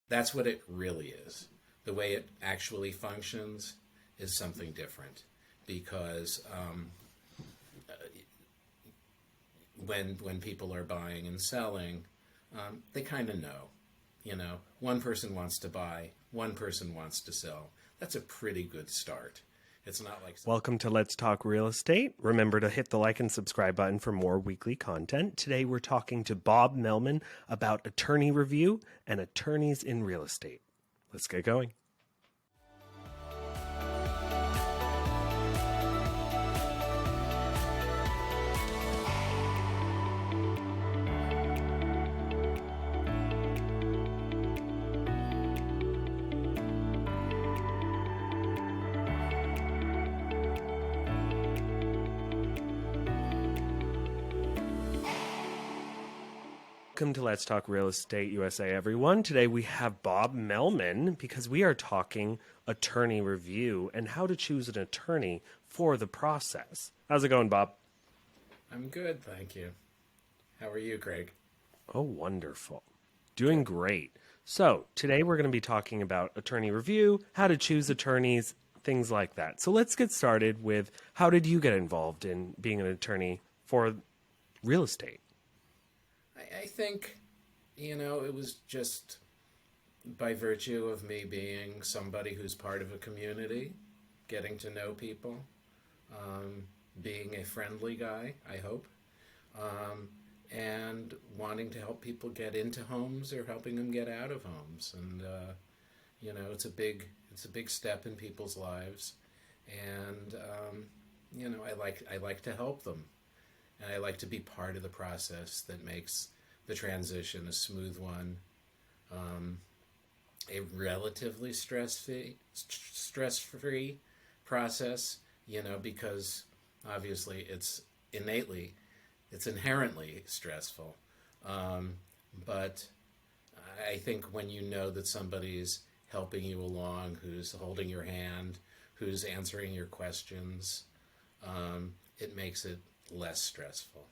That's what it really is. The way it actually functions is something different because when people are buying and selling, they kind of know. One person wants to buy, one person wants to sell. That's a pretty good start. It's not like... Welcome to Let's Talk Real Estate. Remember to hit the like and subscribe button for more weekly content. Today we're talking to Bob Mellman about attorney review and attorneys in real estate. Let's get going. Welcome to Let's Talk Real Estate USA, everyone. Today we have Bob Mellman because we are talking attorney review and how to choose an attorney for the process. How's it going, Bob? I'm good, thank you. How are you, Craig? Oh, wonderful. Doing great. So today we're going to be talking about attorney review, how to choose attorneys, things like that. So let's get started with how did you get involved in being an attorney for real estate? I think, it was just by virtue of me being somebody who's part of a community, getting to know people, being a friendly guy, I hope, and wanting to help people get into homes or helping them get out of homes. And, it's a big step in people's lives. And, I like to help them. And I like to be part of the process that makes the transition a smooth one, a relatively stress-free process, because obviously it's inherently stressful. But I think when you know that somebody's helping you along, who's holding your hand, who's answering your questions, it makes it less stressful.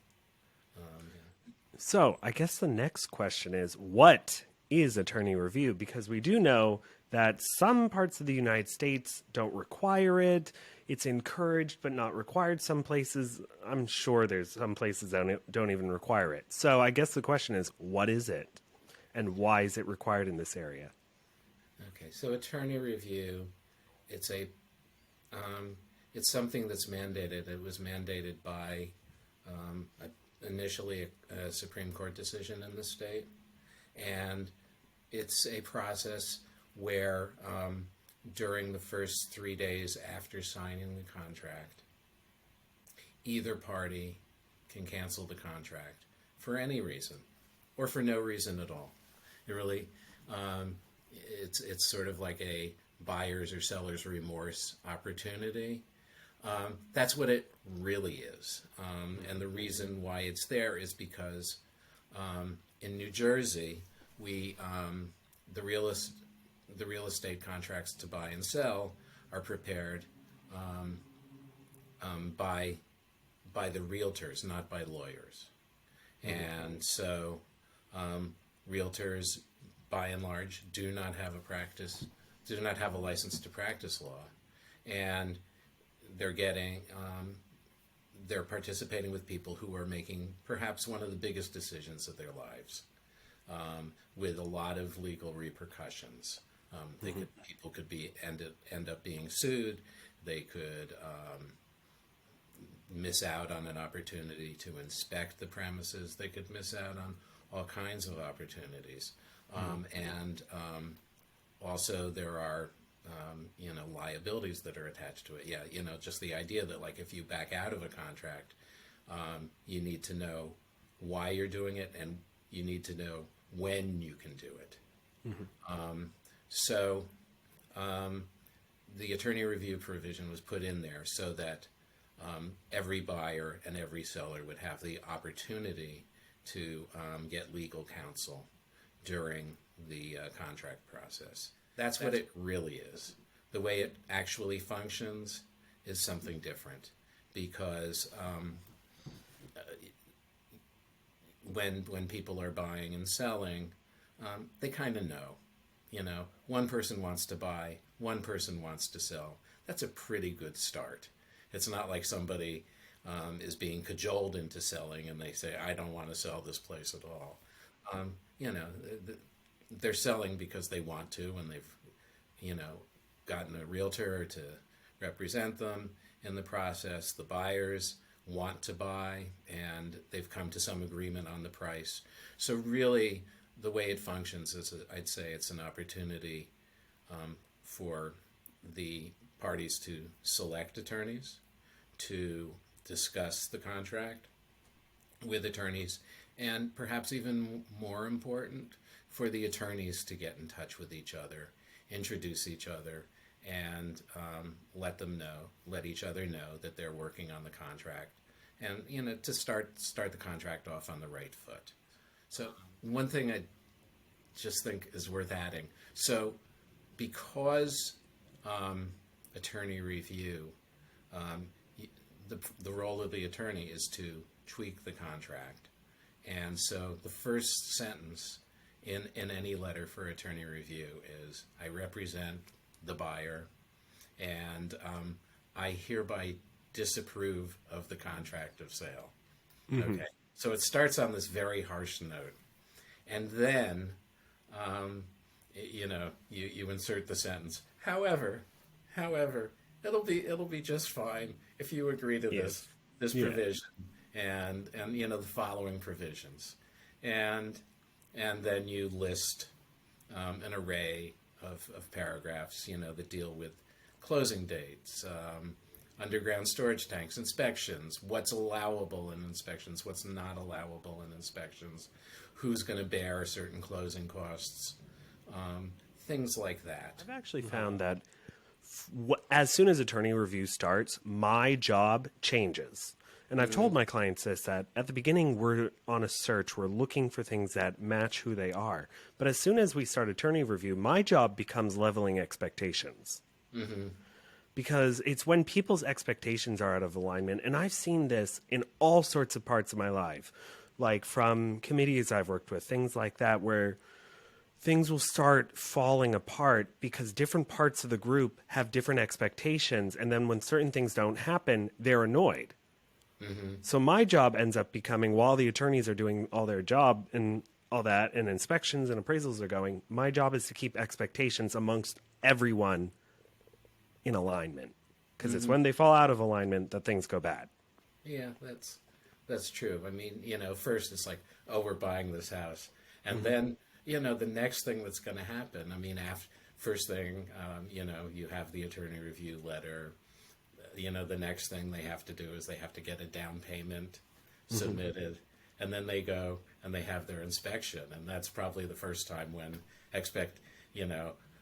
So I guess the next question is, what is attorney review? Because we do know that some parts of the United States don't require it. It's encouraged but not required. Some places, I'm sure there's some places that don't even require it. So I guess the question is, what is it? And why is it required in this area? Okay, so attorney review, it's something that's mandated. It was mandated by initially a Supreme Court decision in the state, and it's a process where during the first 3 days after signing the contract, either party can cancel the contract for any reason or for no reason at all. It really, it's sort of like a buyer's or seller's remorse opportunity. That's what it really is. And the reason why it's there is because in New Jersey, the real estate contracts to buy and sell are prepared by the realtors, not by lawyers. And so realtors, by and large, do not have a license to practice law. And they're participating with people who are making perhaps one of the biggest decisions of their lives, with a lot of legal repercussions. People could end up being sued. They could miss out on an opportunity to inspect the premises. They could miss out on all kinds of opportunities. And also there are liabilities that are attached to it. Yeah, just the idea that, like, if you back out of a contract, you need to know why you're doing it, and you need to know when you can do it. So the attorney review provision was put in there so that every buyer and every seller would have the opportunity to get legal counsel during the contract process. That's what it really is. The way it actually functions is something different, because when people are buying and selling, they kind of know. one person wants to buy, one person wants to sell. That's a pretty good start. It's not like somebody is being cajoled into selling and they say, I don't want to sell this place at all. Um, you know, they're selling because they want to, and they've, gotten a realtor to represent them in the process. The buyers want to buy, and they've come to some agreement on the price. So really, the way it functions is, I'd say it's an opportunity for the parties to select attorneys, to discuss the contract with attorneys, and perhaps even more important, for the attorneys to get in touch with each other, introduce each other, and let each other know that they're working on the contract, and to start the contract off on the right foot. So one thing I just think is worth adding. So because attorney review, the role of the attorney is to tweak the contract. And so the first sentence in any letter for attorney review is, I represent the buyer, and I hereby disapprove of the contract of sale. Mm-hmm. Okay, so it starts on this very harsh note, and then you insert the sentence. However, it'll be just fine if you agree to this provision and the following provisions, and then you list an array of paragraphs that deal with closing dates, underground storage tanks, inspections, what's allowable in inspections, what's not allowable in inspections, who's going to bear certain closing costs, things like that. I've actually found that as soon as attorney review starts, my job changes. And I've told my clients this, that at the beginning, we're on a search. We're looking for things that match who they are. But as soon as we start attorney review, my job becomes leveling expectations. Mm-hmm. Because it's when people's expectations are out of alignment. And I've seen this in all sorts of parts of my life, like from committees I've worked with, things like that, where things will start falling apart because different parts of the group have different expectations. And then when certain things don't happen, they're annoyed. Mm-hmm. So my job ends up becoming, while the attorneys are doing all their job and all that, and inspections and appraisals are going, my job is to keep expectations amongst everyone in alignment. Because it's when they fall out of alignment that things go bad. Yeah, that's true. I mean, first it's like, oh, we're buying this house. And then, the next thing that's going to happen, I mean, first thing, you have the attorney review letter. The next thing they have to do is they have to get a down payment submitted, and then they go and they have their inspection, and that's probably the first time when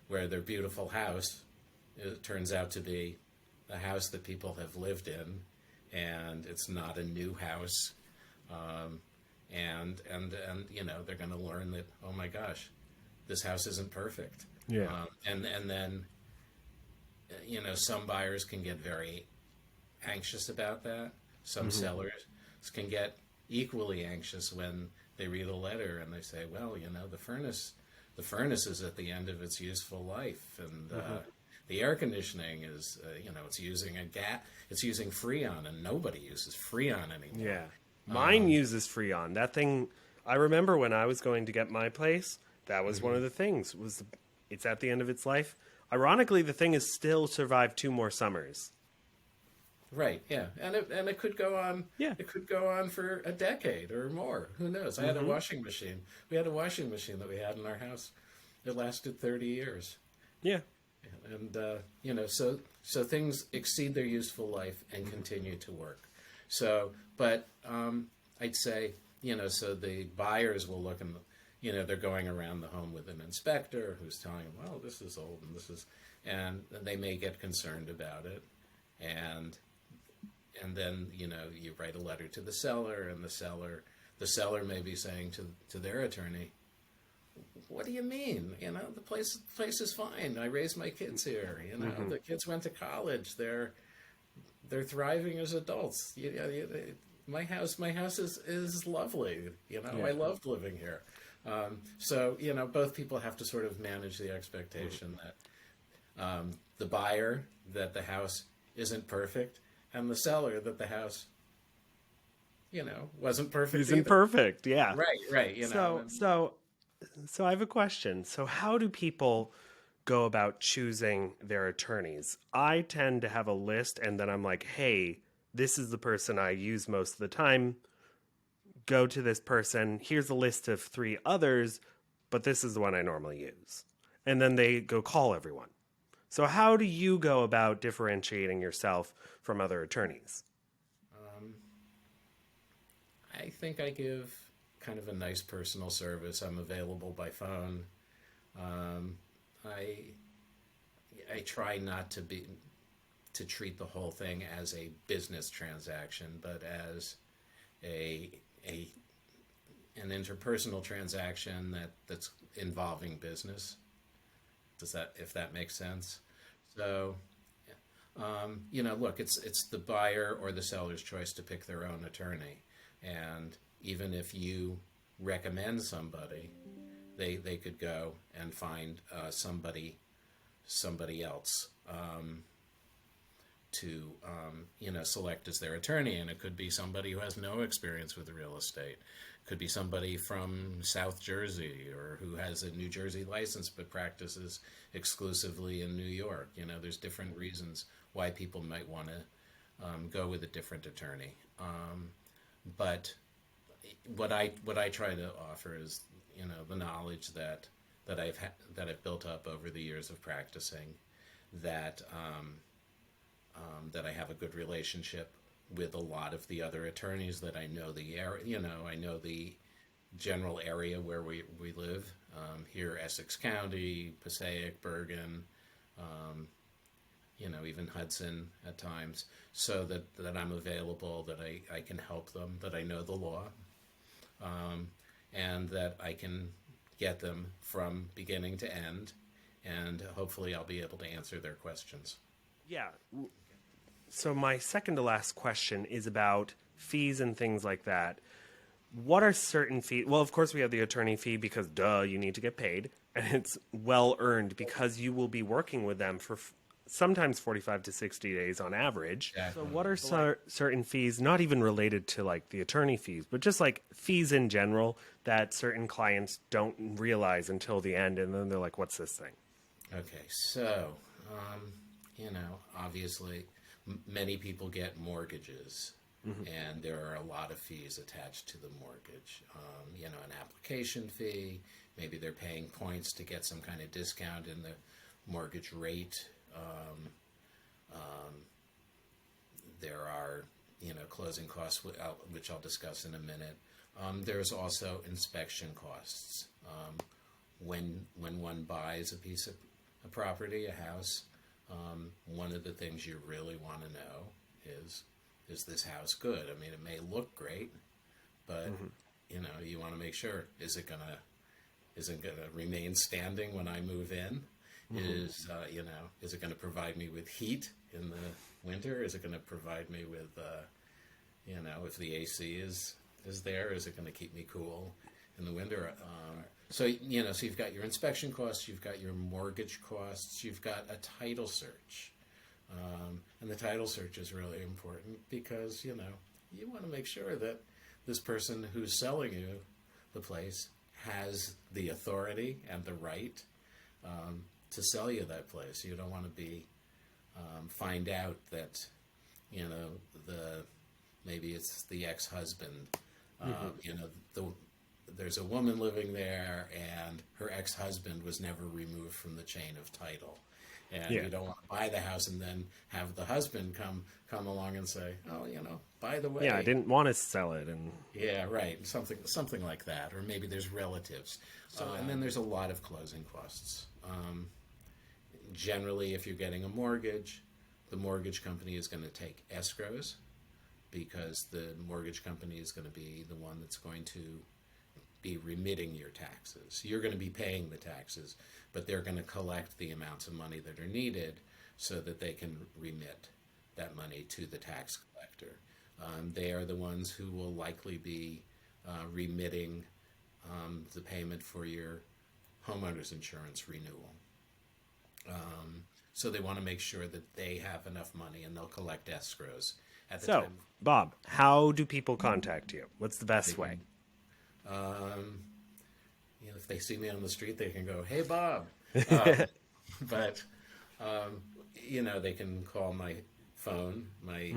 where their beautiful house, it turns out to be a house that people have lived in, and it's not a new house, and they're going to learn that, oh my gosh, this house isn't perfect. And then some buyers can get very anxious about that. Some sellers can get equally anxious when they read a letter and they say, well, the furnace is at the end of its useful life, and the air conditioning is, it's using it's using Freon, and nobody uses Freon anymore. Yeah. Mine uses Freon. That thing, I remember when I was going to get my place, that was one of the things, it's at the end of its life. Ironically, the thing has still survived 2 more summers. Right. Yeah, and it could go on. Yeah. It could go on for a decade or more. Who knows? I had a washing machine. We had a washing machine that we had in our house. It lasted 30 years. Yeah. And so things exceed their useful life and continue to work. So, but I'd say so the buyers will look and. They're going around the home with an inspector who's telling them, well, this is old and they may get concerned about it. And then, you write a letter to the seller, and the seller may be saying to their attorney, what do you mean? The place is fine. I raised my kids here. The kids went to college. They're thriving as adults. My house is lovely. I loved living here. So, both people have to sort of manage the expectation that the buyer, that the house isn't perfect, and the seller, that the house, wasn't perfect Isn't either. perfect. Yeah. Right, right. So I have a question. So how do people go about choosing their attorneys? I tend to have a list and then I'm like, hey, this is the person I use most of the time. Go to this person. Here's a list of 3 others, but this is the one I normally use. And then they go call everyone. So how do you go about differentiating yourself from other attorneys? I think I give kind of a nice personal service. I'm available by phone. Um, I I try not to treat the whole thing as a business transaction, but as a a an interpersonal transaction that's involving business. Does that if that makes sense? So, look, it's the buyer or the seller's choice to pick their own attorney, and even if you recommend somebody, they could go and find somebody else to select as their attorney, and it could be somebody who has no experience with real estate. It could be somebody from South Jersey or who has a New Jersey license but practices exclusively in New York. There's different reasons why people might want to go with a different attorney. But what I try to offer is the knowledge that I've built up over the years of practicing, that that I have a good relationship with a lot of the other attorneys, that I know the area, I know the general area where we live, here, Essex County, Passaic, Bergen, even Hudson at times, so that I'm available, that I can help them, that I know the law, and that I can get them from beginning to end, and hopefully I'll be able to answer their questions. Yeah. So my second to last question is about fees and things like that. What are certain fees? Well, of course, we have the attorney fee because, duh, you need to get paid. And it's well earned because you will be working with them for sometimes 45 to 60 days on average. Exactly. So what are certain fees, not even related to like the attorney fees, but just like fees in general that certain clients don't realize until the end? And then they're like, what's this thing? Okay, so, obviously, many people get mortgages, and there are a lot of fees attached to the mortgage. An application fee, maybe they're paying points to get some kind of discount in the mortgage rate. There are, closing costs, which I'll discuss in a minute. There's also inspection costs. When one buys a property, a house, one of the things you really want to know is this house good? I mean, it may look great, but you want to make sure, is it gonna remain standing when I move in? Is it going to provide me with heat in the winter? Is it going to provide me with if the AC is there, is it going to keep me cool in the winter? So you've got your inspection costs, you've got your mortgage costs, you've got a title search. And the title search is really important because, you want to make sure that this person who's selling you the place has the authority and the right to sell you that place. You don't want to be find out that, maybe it's the ex-husband. There's a woman living there, and her ex-husband was never removed from the chain of title. And you don't want to buy the house and then have the husband come along and say, oh, by the way. Yeah, I didn't want to sell it. And yeah, right. Something like that. Or maybe there's relatives. And then there's a lot of closing costs. Generally, if you're getting a mortgage, the mortgage company is going to take escrows, because the mortgage company is going to be the one that's going to be remitting your taxes. You're going to be paying the taxes, but they're going to collect the amounts of money that are needed so that they can remit that money to the tax collector. They are the ones who will likely be remitting the payment for your homeowner's insurance renewal. So they want to make sure that they have enough money, and they'll collect escrows at the So, time. Bob, how do people contact you? What's the best way? If they see me on the street, they can go, "Hey, Bob," but they can call my phone. My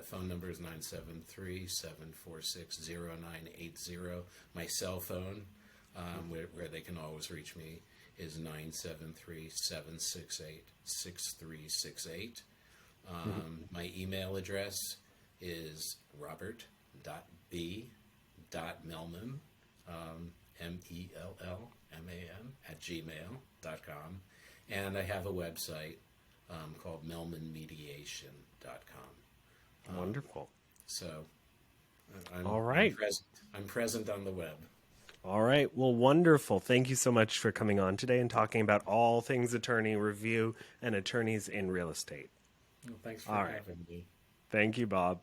phone number is 973-746-0980. My cell phone, where they can always reach me, is 973-768-6368. My email address is robert.b.mellman, MELLMAN, @gmail.com. And I have a website called mellmanmediation.com. Wonderful. So All right. I'm present on the web. All right. Well, wonderful. Thank you so much for coming on today and talking about all things attorney review and attorneys in real estate. Well, thanks for All right. having me. Thank you, Bob.